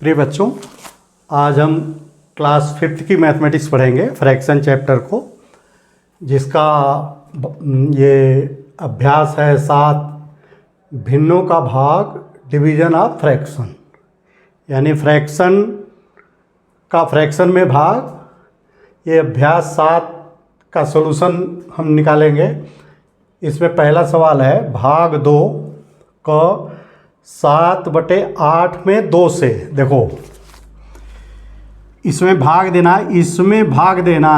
प्रिय बच्चों, आज हम क्लास 5th की मैथमेटिक्स पढ़ेंगे, फ्रैक्शन चैप्टर को, जिसका ये अभ्यास है 7 भिन्नों का भाग, डिवीजन ऑफ फ्रैक्शन। यानी फ्रैक्शन का फ्रैक्शन में भाग। ये अभ्यास 7 का सॉल्यूशन हम निकालेंगे। इसमें पहला सवाल है भाग 2 का 7/8 में 2 से। देखो, इसमें भाग देना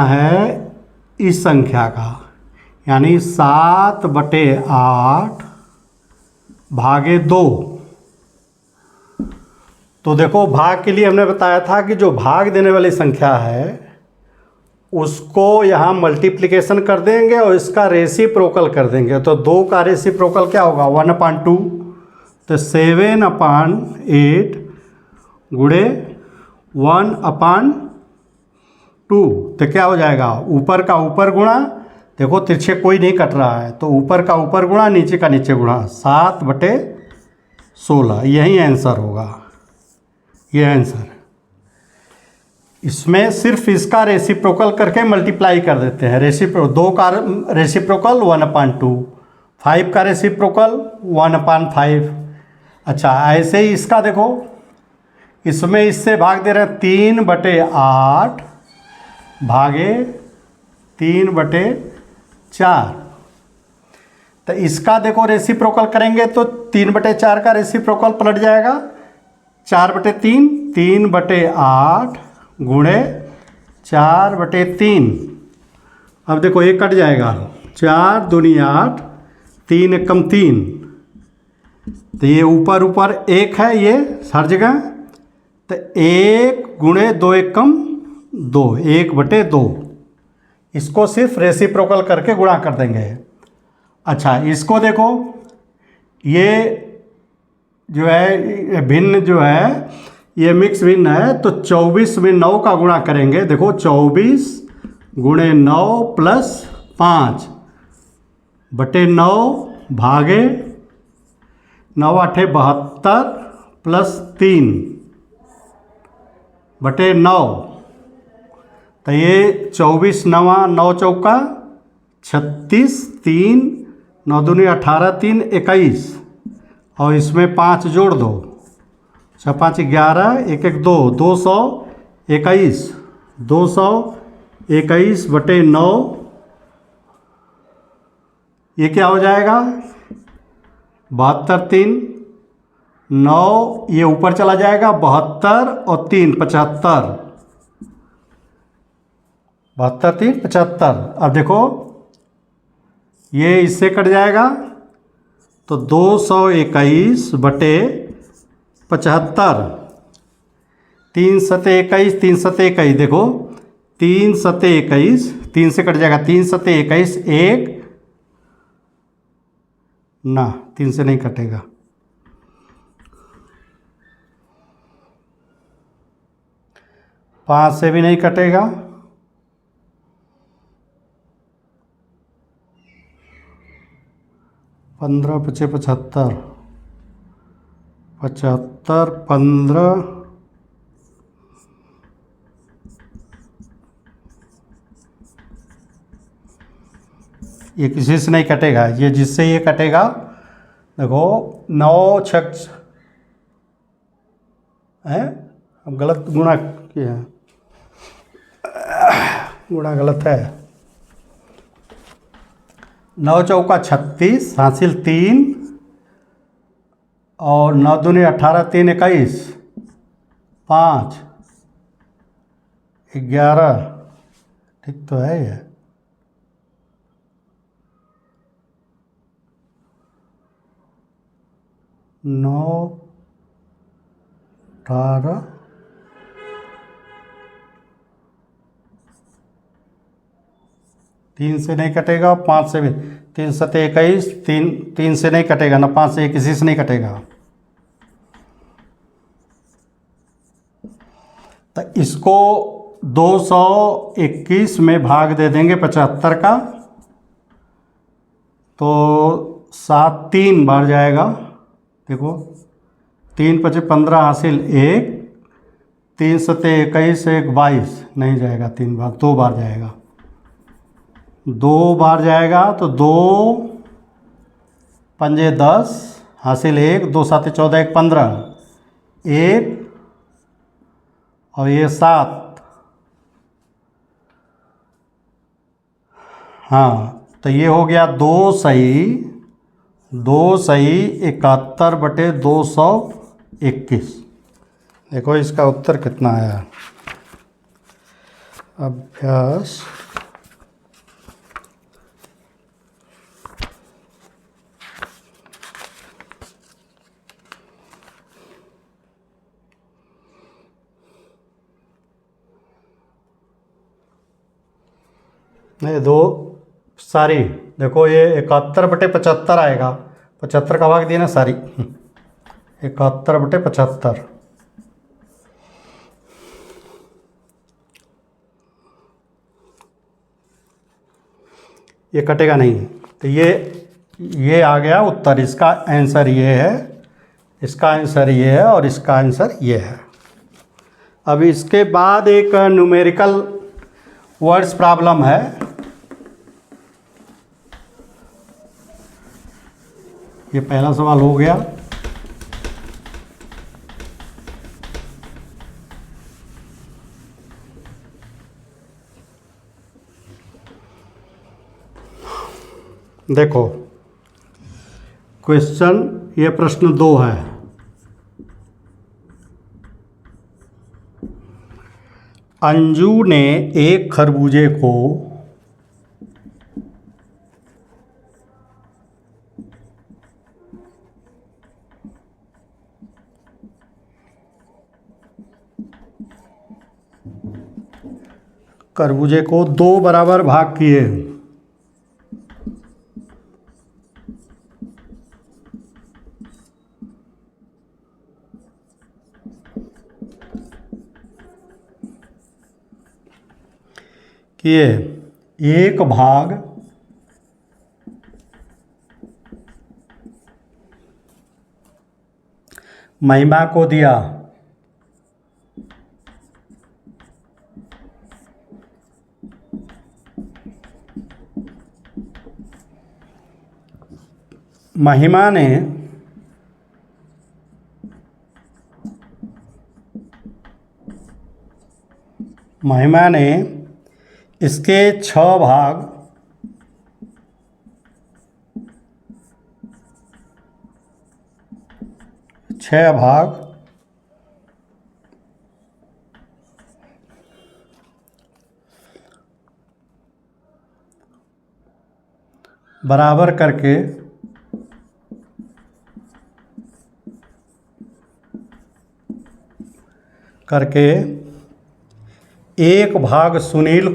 है इस संख्या का, यानी 7/8 भागे 2। तो देखो, भाग के लिए हमने बताया था कि जो भाग देने वाली संख्या है उसको यहाँ मल्टीप्लिकेशन कर देंगे और इसका रेसिप्रोकल कर देंगे। तो 2 का रेसिप्रोकल क्या होगा? 1/2। तो 7/8 गुणे 1/2। तो क्या हो जाएगा? ऊपर का ऊपर गुणा, देखो तिरछे कोई नहीं कट रहा है, तो ऊपर का ऊपर गुणा, नीचे का नीचे गुणा, 7/16। यही आंसर होगा, ये आंसर। इसमें सिर्फ इसका रेसिप्रोकल करके मल्टीप्लाई कर देते हैं। 2 का रेसिप्रोकल 1/2, 5 का रेसिप्रोकल 1/5। अच्छा, ऐसे ही इसका देखो, इसमें इससे भाग दे रहे हैं 3/8 भागे 3/4। तो इसका देखो रेसिप्रोकल करेंगे तो 3/4 का रेसिप्रोकल पलट जाएगा 4/3, 3/8 गुणे 4/3। अब देखो ये कट जाएगा, 4 दूनी 8, 3 एकम 3। तो ये ऊपर ऊपर 1 है, ये हर जगह। तो 1 गुणे 2 एकम 2, 1/2। इसको सिर्फ रेसिप्रोकल करके गुणा कर देंगे। अच्छा, इसको देखो, ये जो है भिन्न जो है, ये मिक्स भिन्न है। तो 24 में 9 का गुणा करेंगे। देखो, 24 गुणे 9 प्लस 5/9 भागे 9/8 72 प्लस 3/9। तो ये 24 9 9 चौका 36, 3 9 दूनी 18, 3 21, और इसमें 5 जोड़ दो, 6 5 11, 1 1 2, 221, 221/9। ये क्या हो जाएगा? 72 3 9, ये ऊपर चला जाएगा, 72 और 3 75, 72 3 75। अब देखो, ये इससे कट जाएगा, तो 221/75। 3 7 21, 3 7 21, देखो 3 7 21, 3 से कट जाएगा, 3 7 21, 1 ना, 3 से नहीं कटेगा। 5 से भी नहीं कटेगा। 15 5 75, 75 15, ये किसी से नहीं कटेगा। ये जिससे ये कटेगा, देखो 9 6 है, अब गलत गुणा किया, गुणा गलत है। 9 चौका 36 हासिल 3, और 9 दूनी 18, 3 21, 5 11, ठीक तो है ये। 9 18, 3 से नहीं कटेगा, 5 से भी। 3 7 21, 3 से नहीं कटेगा ना, 5 से किसी से नहीं कटेगा। तो इसको 221 में भाग दे देंगे 75 का, तो 7 3 बार जाएगा। देखो 3 5 15 हासिल 1, 3 सते 21, 1 22, नहीं जाएगा 3 बार, 2 बार जाएगा, 2 बार जाएगा तो 2 पंजे 10 हासिल 1, 2 साते 14, 1 15, 1 और ये 7। हाँ तो ये हो गया 2 सही 71/221। देखो इसका उत्तर कितना आया। अभ्यास नहीं, 2 सारी, देखो ये 71/75 आएगा, 75 का भाग दिया ना सारी, 71/75। ये कटेगा नहीं, तो ये आ गया उत्तर। इसका आंसर ये है, इसका आंसर ये है और इसका आंसर ये है। अब इसके बाद एक न्यूमेरिकल वर्ड्स प्रॉब्लम है। ये पहला सवाल हो गया। देखो क्वेश्चन, ये प्रश्न 2 है। अंजू ने एक खरबूजे को खरबूजे को 2 बराबर भाग किए। एक भाग महिमा को दिया, महिमा ने इसके 6 भाग बराबर करके एक भाग सुनील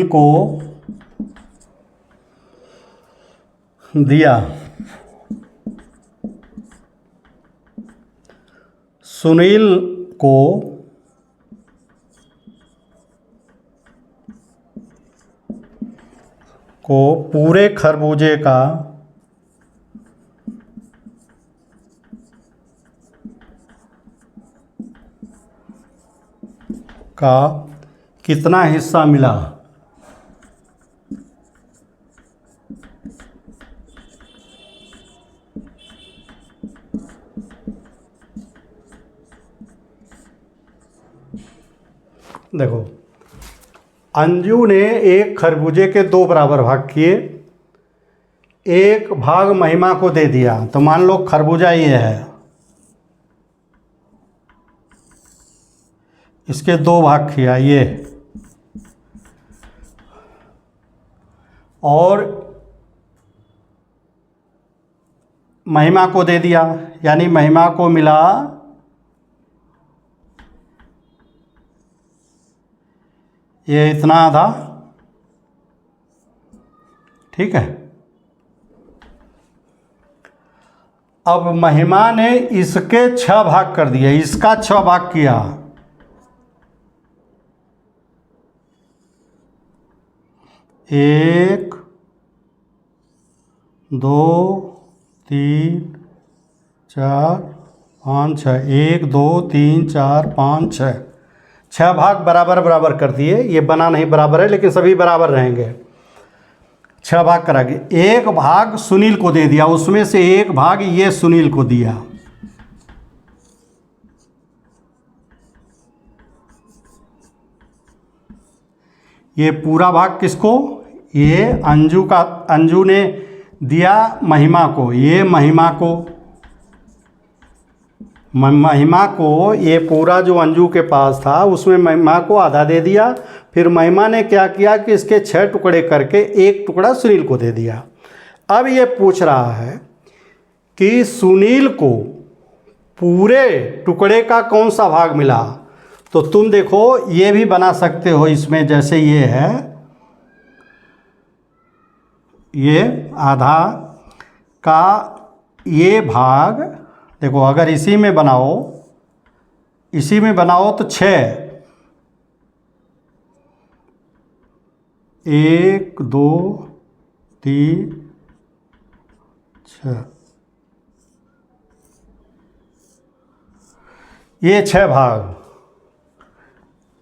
को दिया। सुनील को पूरे खरबूजे का कितना हिस्सा मिला। देखो अंजू ने एक खरबूजे के 2 बराबर भाग किए, एक भाग महिमा को दे दिया। तो मान लो खरबूजा ये है, इसके 2 भाग किया ये, और महिमा को दे दिया, यानी महिमा को मिला ये इतना आधा। ठीक है, अब महिमा ने इसके 6 भाग कर दिए, इसका 6 भाग किया। एक 2 3 4 5 6, 1 2 3 4 5 6, 6 भाग बराबर बराबर कर दिए। ये बना नहीं बराबर है लेकिन सभी बराबर रहेंगे। 6 भाग करागे, एक भाग सुनील को दे दिया, उसमें से एक भाग ये सुनील को दिया। ये पूरा भाग किसको? ये अंजू का, अंजू ने दिया महिमा को, ये महिमा को, महिमा को ये पूरा जो अंजू के पास था उसमें महिमा को आधा दे दिया। फिर महिमा ने क्या किया कि इसके 6 टुकड़े करके एक टुकड़ा सुनील को दे दिया। अब ये पूछ रहा है कि सुनील को पूरे टुकड़े का कौन सा भाग मिला। तो तुम देखो ये भी बना सकते हो इसमें, जैसे ये है, ये आधा का ये भाग देखो, अगर इसी में बनाओ, इसी में बनाओ तो 6, 1 2 3 6, ये 6 भाग,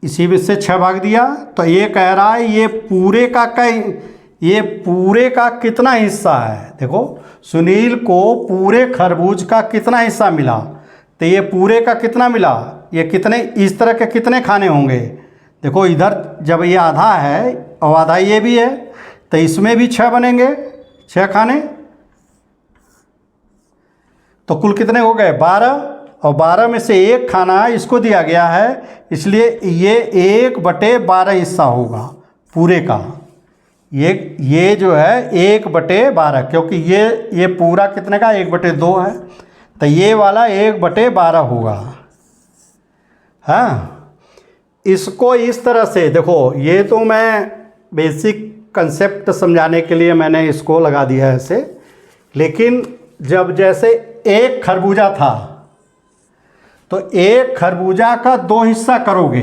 इसी में से 6 भाग दिया। तो ये कह रहा है ये पूरे का ये पूरे का कितना हिस्सा है। देखो सुनील को पूरे खरबूज का कितना हिस्सा मिला, तो ये पूरे का कितना मिला, ये कितने, इस तरह के कितने खाने होंगे। देखो इधर जब ये आधा है और आधा ये भी है, तो इसमें भी 6 बनेंगे, 6 खाने। तो कुल कितने हो गए? 12, और 12 में से एक खाना इसको दिया गया है, इसलिए ये 1/12 हिस्सा होगा पूरे का। ये जो है 1/12, क्योंकि ये पूरा कितने का 1/2 है, तो ये वाला 1/12 होगा। हाँ, इसको इस तरह से देखो, ये तो मैं बेसिक कंसेप्ट समझाने के लिए मैंने इसको लगा दिया है ऐसे, लेकिन जब जैसे एक खरबूजा था तो एक खरबूजा का 2 हिस्सा करोगे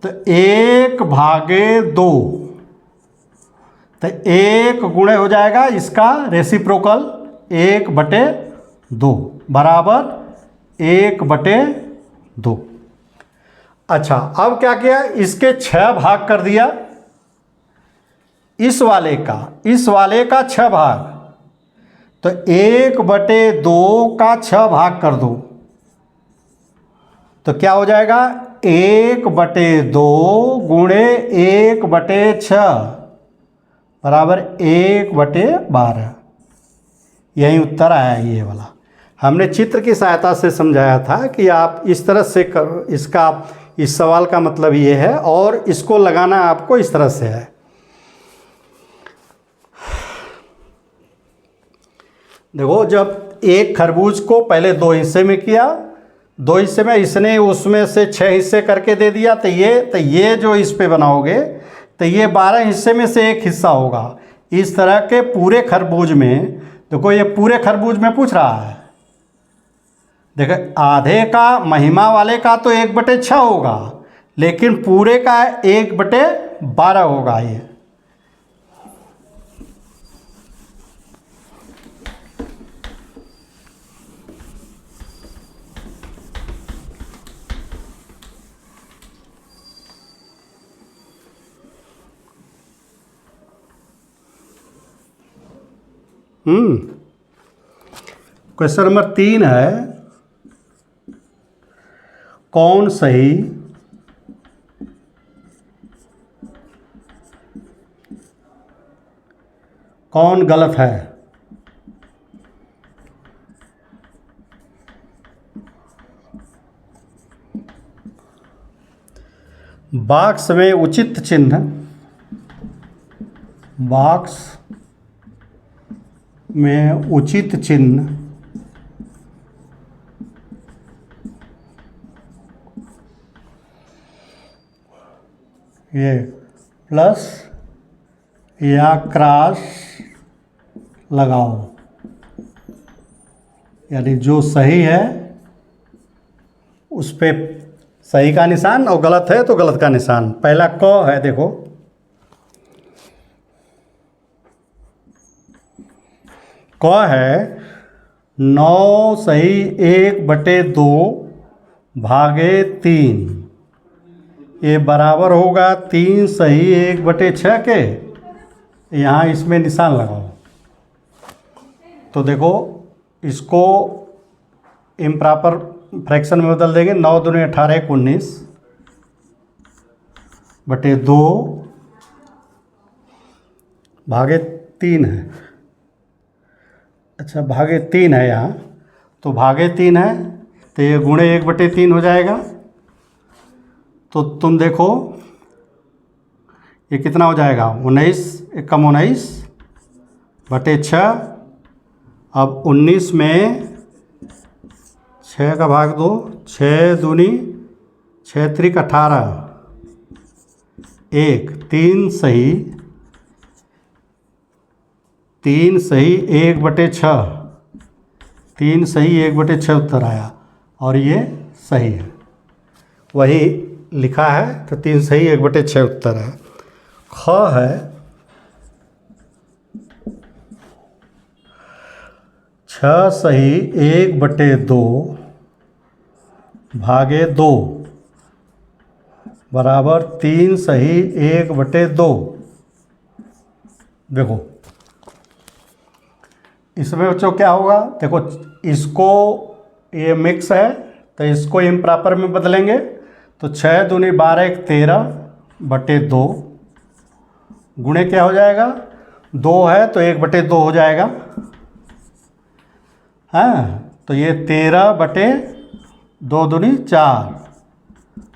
तो 1/2, तो 1 गुणे हो जाएगा इसका रेसिप्रोकल 1/2 बराबर 1/2। अच्छा, अब क्या किया, इसके 6 भाग कर दिया, इस वाले का 6 भाग, तो 1/2 का 6 भाग कर दो, तो क्या हो जाएगा 1/2 गुणे 1/6 बराबर 1/12। यही उत्तर आया ये वाला। हमने चित्र की सहायता से समझाया था कि आप इस तरह से करो, इसका, इस सवाल का मतलब ये है, और इसको लगाना आपको इस तरह से है। देखो जब एक खरबूज को पहले 2 हिस्से में किया, 2 हिस्से में इसने उसमें से 6 हिस्से करके दे दिया, तो ये जो इस पे बनाओगे तो ये 12 हिस्से में से एक हिस्सा होगा। इस तरह के पूरे खरबूज में, देखो ये पूरे खरबूज में पूछ रहा है, देखो आधे का महिमा वाले का तो 1/6 होगा, लेकिन पूरे का 1/12 होगा ये। क्वेश्चन नंबर 3 है, कौन सही कौन गलत है। बॉक्स में उचित चिन्ह, बॉक्स में उचित चिन्ह ये प्लस या क्रॉस लगाओ, यानी जो सही है उस पे सही का निशान और गलत है तो गलत का निशान। पहला क है, देखो क है 9 = 1/2 भागे 3। ये बराबर होगा 3 = 1/6 के। यहाँ इसमें निशान लगाओ। तो देखो इसको इम्प्रॉपर फ्रैक्शन में बदल देंगे। 9 दूनी 18 = 19/2 भागे 3 है। अच्छा भागे 3 है यहाँ, तो भागे 3 है तो ये गुणे 1/3 हो जाएगा। तो तुम देखो ये कितना हो जाएगा, 19 × 19/6। अब 19 में 6 का भाग दो, 6 दूनी 6 × 18, 1 3 सही 1/6, 3 सही 1/6 उत्तर आया। और ये सही है, वही लिखा है तो 3 सही 1/6 उत्तर है। ख है 6 सही 1/2 भागे 2 बराबर 3 सही 1/2। देखो इसमें बच्चों क्या होगा, देखो इसको ये मिक्स है तो इसको इम्प्रॉपर में बदलेंगे। तो 6 दूनी 12 = 13/2 गुणे क्या हो जाएगा, 2 है तो 1/2 हो जाएगा। हाँ तो ये 13/2 दूनी 4,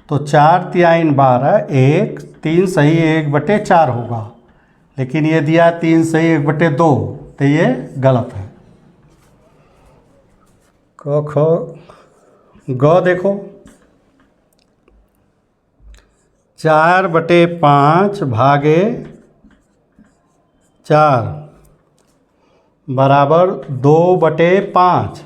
तो 4 × 3 = 12, 1 3 सही 1/4 होगा। लेकिन ये दिया 3 सही 1/2, तो ये गलत है। क ख ग देखो 4/5 भागे 4 बराबर 2/5।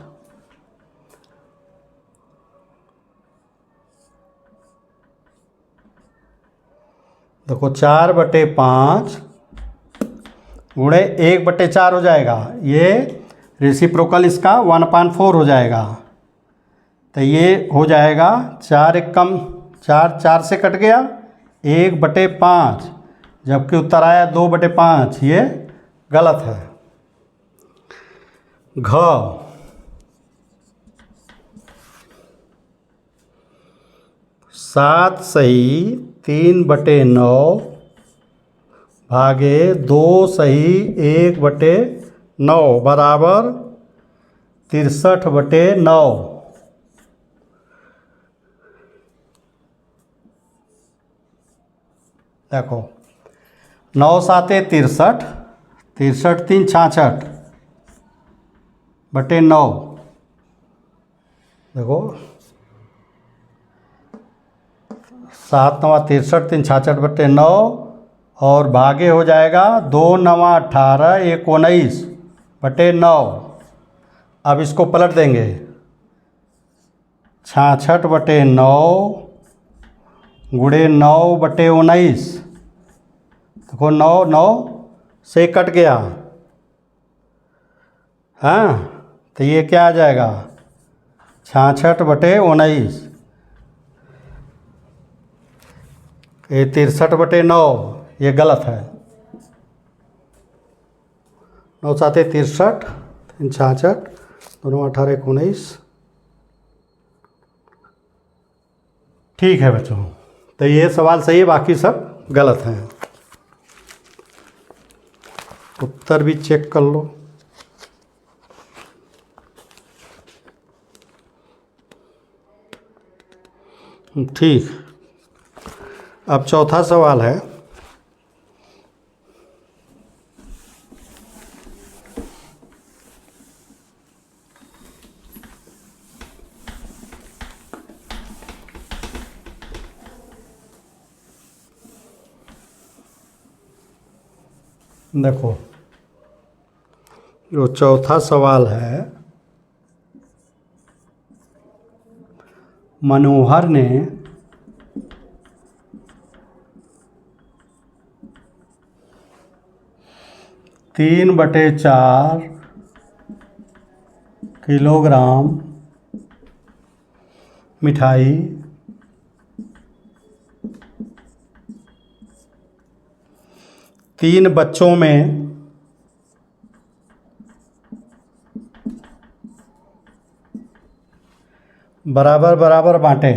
देखो 4/5 गुणे 1/4 हो जाएगा। ये रेसिप्रोकल इसका 1/4 हो जाएगा। तो ये हो जाएगा 4 × 4, 4 से कट गया 1/5, जबकि उत्तर आया 2/5। ये गलत है। घ 7 सही 3/9 भागे 2 सही 1/9 बराबर 63/9। देखो 9 × 7 = 63, 63 × 3 = 66/9। देखो 7 × 9 = 63, 3 × 66/9 और भागे हो जाएगा 2 × 9 = 18, 1 = 19/9। अब इसको पलट देंगे 66/9 गुणे 9/19। देखो 9 9 से कट गया। हाँ तो ये क्या आ जाएगा 66/19। ये 63/9, ये गलत है। 9 × 7 = 63, 3 × 66, 2 × 9 = 18, 1 = 19। ठीक है बच्चों, तो ये सवाल सही है, बाकी सब गलत हैं। उत्तर भी चेक कर लो। ठीक, अब चौथा सवाल है। देखो जो चौथा सवाल है, मनोहर ने 3/4 किलोग्राम मिठाई तीन बच्चों में बराबर बराबर बांटे।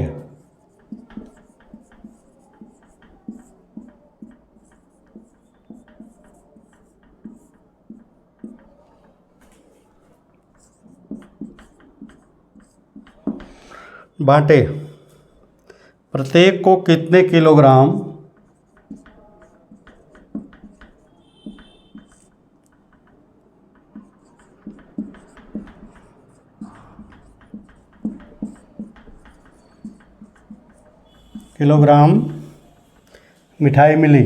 बांटे, प्रत्येक को कितने किलोग्राम मिठाई मिली।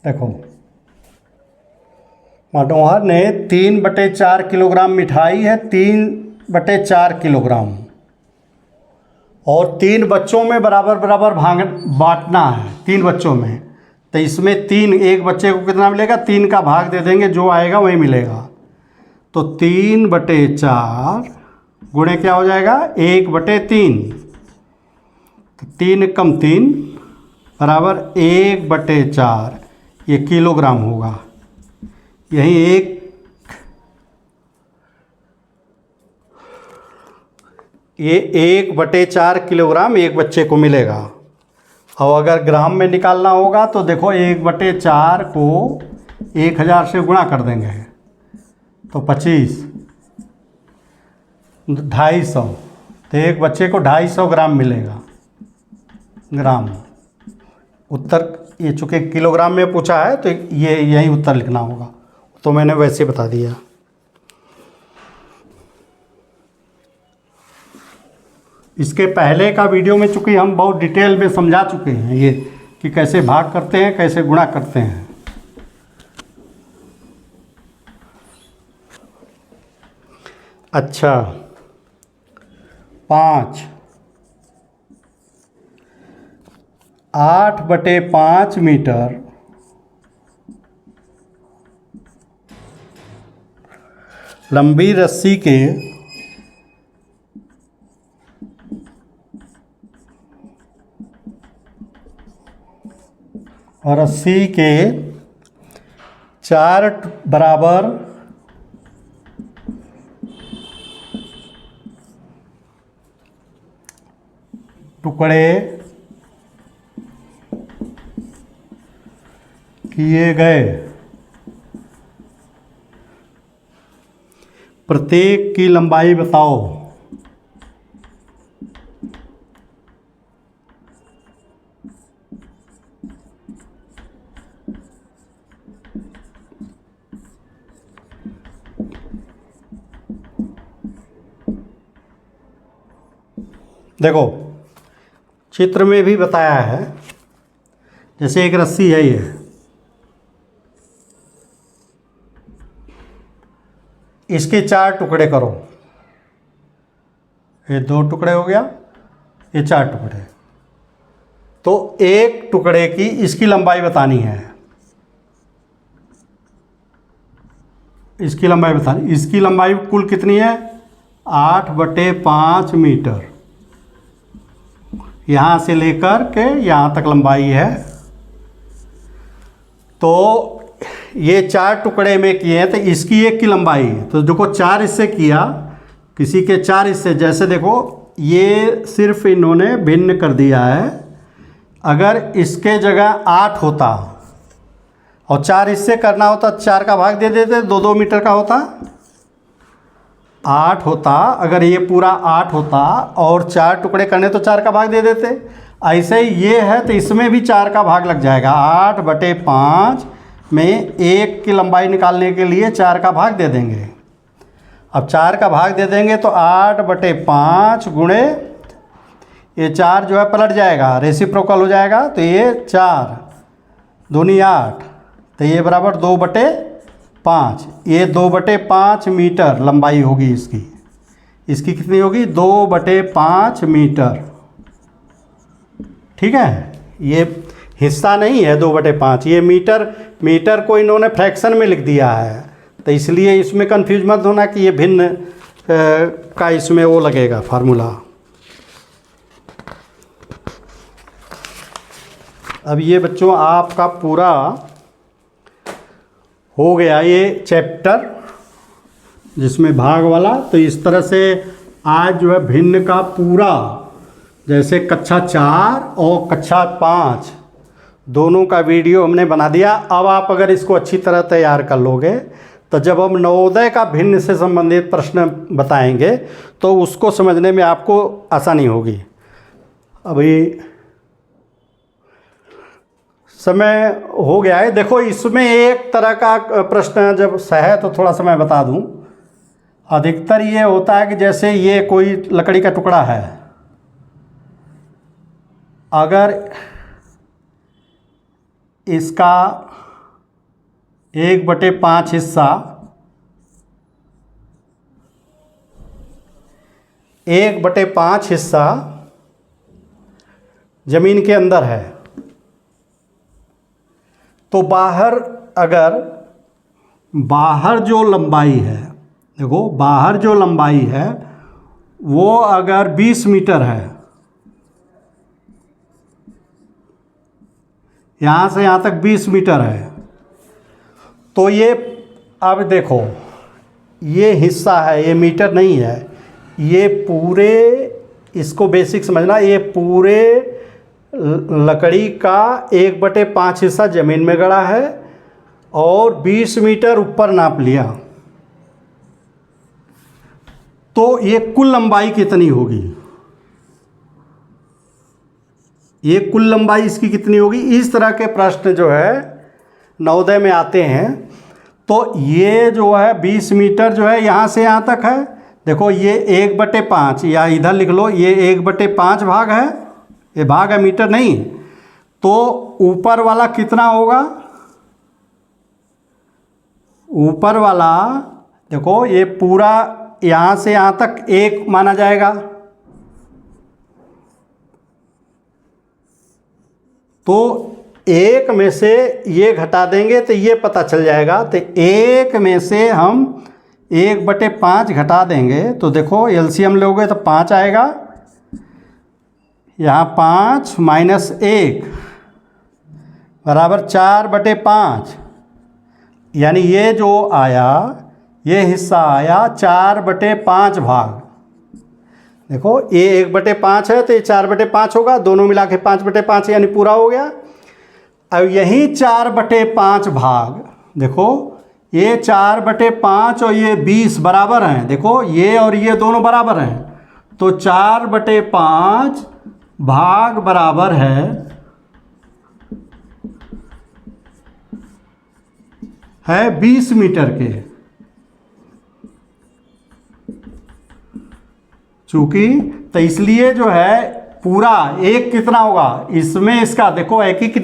देखो, मनोहर ने 3/4 किलोग्राम मिठाई है, 3/4 किलोग्राम, और 3 बच्चों में बराबर बराबर बांटना है, 3 बच्चों में। तो इसमें 3, एक बच्चे को कितना मिलेगा, 3 का भाग दे देंगे, जो आएगा वही मिलेगा। तो 3/4 गुणे क्या हो जाएगा, 1/3। तो 3 कम 3 बराबर 1/4, ये किलोग्राम होगा। यही ये 1/4 किलोग्राम एक बच्चे को मिलेगा। और अगर ग्राम में निकालना होगा तो देखो, 1/4 को 1000 से गुणा कर देंगे तो 25, 250। तो एक बच्चे को 250 ग्राम मिलेगा। ग्राम उत्तर, ये चूँकि किलोग्राम में पूछा है तो ये यही उत्तर लिखना होगा, तो मैंने वैसे बता दिया। इसके पहले का वीडियो में चूँकि हम बहुत डिटेल में समझा चुके हैं ये कि कैसे भाग करते हैं, कैसे गुणा करते हैं। अच्छा, 5, 8/5 मीटर लंबी रस्सी के रस्सी के 4 बराबर टुकड़े किए गए। प्रत्येक की लंबाई बताओ। देखो, चित्र में भी बताया है, जैसे एक रस्सी है, ये इसके 4 टुकड़े करो। ये 2 टुकड़े हो गया, ये 4 टुकड़े। तो एक टुकड़े की इसकी लंबाई बतानी है, इसकी लंबाई बतानी। इसकी लंबाई कुल कितनी है, 8/5 मीटर। यहाँ से लेकर के यहाँ तक लंबाई है। तो ये 4 टुकड़े में किए हैं, तो इसकी एक की लंबाई, तो देखो 4 इससे किया, किसी के 4 इससे, जैसे देखो ये सिर्फ इन्होंने भिन्न कर दिया है। अगर इसके जगह 8 होता और 4 इससे करना होता, 4 का भाग दे देते, 2-2 मीटर का होता, 8 होता। अगर ये पूरा 8 होता और 4 टुकड़े करने तो 4 का भाग दे देते। ऐसे ही ये है, तो इसमें भी 4 का भाग लग जाएगा। 8/5 में 1 की लंबाई निकालने के लिए 4 का भाग दे देंगे। अब 4 का भाग दे देंगे तो 8/5 गुणे ये 4 जो है पलट जाएगा, रेसिप्रोकल हो जाएगा। तो ये 4 दूनी 8, तो ये बराबर 2/5। ये 2/5 मीटर लंबाई होगी इसकी। इसकी कितनी होगी, 2/5 मीटर। ठीक है, हिस्सा नहीं है 2/5, ये मीटर को इन्होंने फ्रैक्शन में लिख दिया है, तो इसलिए इसमें कंफ्यूज मत होना कि ये भिन्न का इसमें वो लगेगा फार्मूला। अब ये बच्चों आपका पूरा हो गया ये चैप्टर जिसमें भाग वाला। तो इस तरह से आज जो है भिन्न का पूरा, जैसे कक्षा 4 और कक्षा 5 दोनों का वीडियो हमने बना दिया। अब आप अगर इसको अच्छी तरह तैयार कर लोगे तो जब हम नवोदय का भिन्न से संबंधित प्रश्न बताएंगे तो उसको समझने में आपको आसानी होगी। अभी समय हो गया है। देखो इसमें एक तरह का प्रश्न जब है तो थोड़ा सा मैं बता दूं। अधिकतर ये होता है कि जैसे ये कोई लकड़ी का टुकड़ा है, अगर इसका 1/5 हिस्सा 1/5 हिस्सा जमीन के अंदर है, तो बाहर जो लंबाई है, देखो बाहर जो लंबाई है वो अगर 20 मीटर है, यहाँ से यहाँ तक 20 मीटर है, तो ये अब देखो ये हिस्सा है, ये मीटर नहीं है, ये पूरे, इसको बेसिक समझना, ये पूरे लकड़ी का 1/5 हिस्सा ज़मीन में गड़ा है और 20 मीटर ऊपर नाप लिया, तो ये कुल लंबाई कितनी होगी, ये कुल लंबाई इसकी कितनी होगी। इस तरह के प्रश्न जो है नवोदय में आते हैं। तो ये जो है 20 मीटर जो है यहाँ से यहाँ तक है, देखो ये 1/5 या इधर लिख लो, ये 1/5 भाग है, ये भाग है मीटर नहीं, तो ऊपर वाला कितना होगा, ऊपर वाला देखो ये पूरा यहाँ से यहाँ तक 1 माना जाएगा, तो 1 में से ये घटा देंगे तो ये पता चल जाएगा। तो 1 में से हम 1/5 घटा देंगे तो देखो एलसीएम लोगे तो 5 आएगा, यहाँ 5 माइनस 1 बराबर 4/5, यानी ये जो आया, ये हिस्सा आया 4/5 भाग। देखो ये 1/5 है तो ये 4/5 होगा, दोनों मिला के 5/5 यानी पूरा हो गया। अब यही 4/5 भाग, देखो ये 4/5 और ये 20 बराबर हैं, देखो ये और ये दोनों बराबर हैं, तो 4/5 भाग बराबर है 20 मीटर के। चूंकि तो इसलिए जो है पूरा एक कितना होगा, इसमें इसका देखो ऐकिक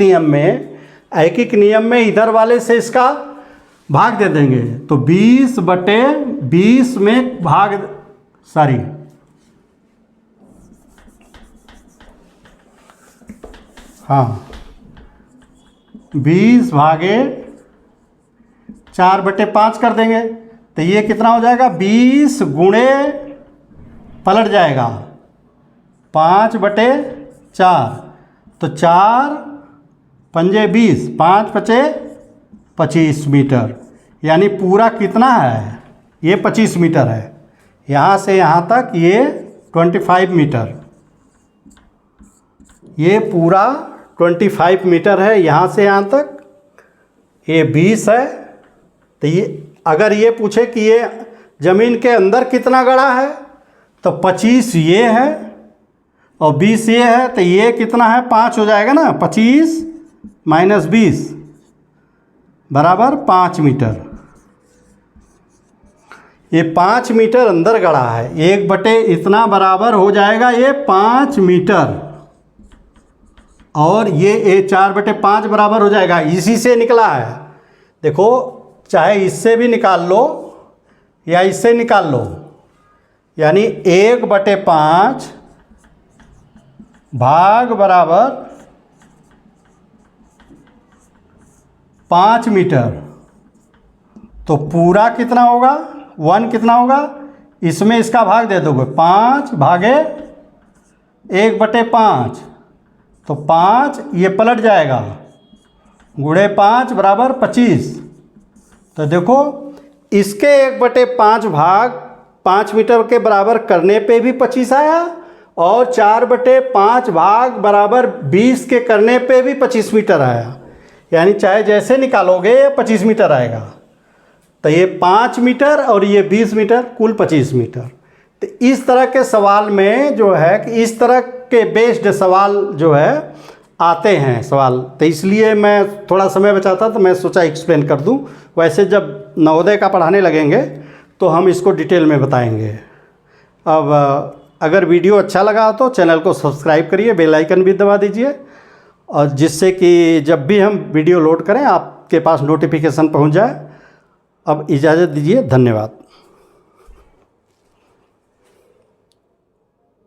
नियम में इधर वाले से इसका भाग दे देंगे, तो 20/20 में भाग, सॉरी हाँ 20 भागे 4/5 कर देंगे, तो ये कितना हो जाएगा, 20 गुणे पलट जाएगा 5/4, तो 4 पंजे 20, 5 पचे 25 मीटर, यानी पूरा कितना है, ये 25 मीटर है, यहाँ से यहाँ तक ये 25 मीटर, ये पूरा 25 मीटर है, यहाँ से यहाँ तक ये 20 है। तो ये अगर ये पूछे कि ये ज़मीन के अंदर कितना गड़ा है, तो 25 ये है और 20 ये है, तो ये कितना है, 5 हो जाएगा ना, 25 माइनस 20 बराबर 5 मीटर। ये 5 मीटर अंदर गड़ा है, 1/, इतना बराबर हो जाएगा ये 5 मीटर, और ये 4/5 बराबर हो जाएगा, इसी से निकला है। देखो चाहे इससे भी निकाल लो या इससे निकाल लो, यानी 1/5 भाग बराबर 5 मीटर, तो पूरा कितना होगा, 1 कितना होगा, इसमें इसका भाग दे दोगे, 5 भागे 1/5, तो 5 ये पलट जाएगा, गुणे 5 बराबर 25। तो देखो इसके 1/5 भाग 5 मीटर के बराबर करने पे भी 25 आया, और 4/5 भाग बराबर 20 के करने पे भी 25 मीटर आया। यानी चाहे जैसे निकालोगे ये 25 मीटर आएगा। तो ये 5 मीटर और ये 20 मीटर, कुल 25 मीटर। तो इस तरह के सवाल में जो है कि इस तरह के बेस्ड सवाल जो है आते हैं सवाल, तो इसलिए मैं थोड़ा समय बचाता तो मैं सोचा एक्सप्लेन कर दूं। वैसे जब नवोदय का पढ़ाने लगेंगे तो हम इसको डिटेल में बताएंगे। अब अगर वीडियो अच्छा लगा तो चैनल को सब्सक्राइब करिए, बेल आइकन भी दबा दीजिए, और जिससे कि जब भी हम वीडियो लोड करें आपके पास नोटिफिकेशन पहुंच जाए। अब इजाज़त दीजिए, धन्यवाद।